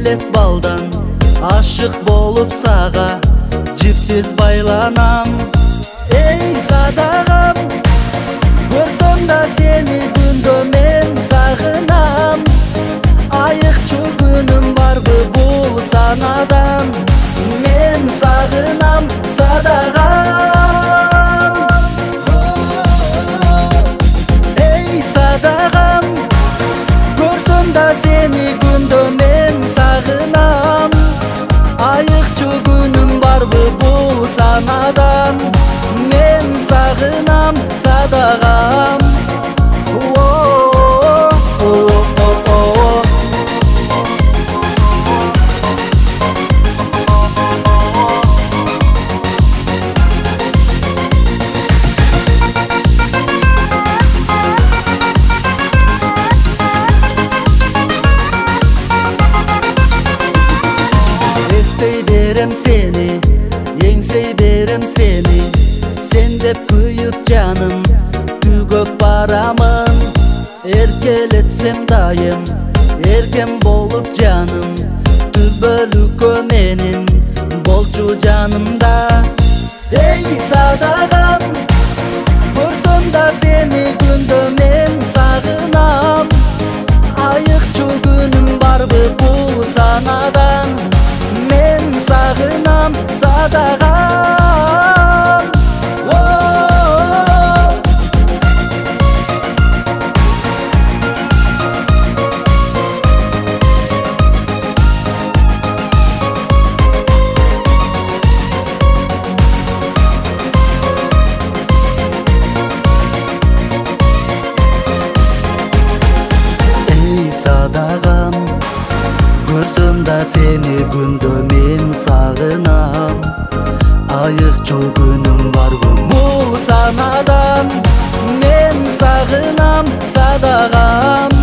келет балдан, ашык болуп сага жипсиз байланам. Эй садагам, көрсөм да сени күндө мен сагынам. Айыкчу күнүм барбы бул санадан, мен сагынам садагам. Эй садагам, көрсөм да сени күндө мен сагынам. Айыкчу күнүм барбы бул санадан, мен сагынам садагам. Эстей берем сени, еңсей берем сени, сен деп күйүп жаным түгөп барамын. Эркелетсем дайым, эркем болуп жаным, түбөлүккө менин болчу жанымда. Эй садагам, көрсөм да сени күндө мен сагынам. Айыкчу күнүм барбы бул санадан, мен сагынам садагам. Эй садагам, көрсөм да сени күндө мен сагынам. Айыкчу күнүм барбы бул санадан, мен сагынам садагам.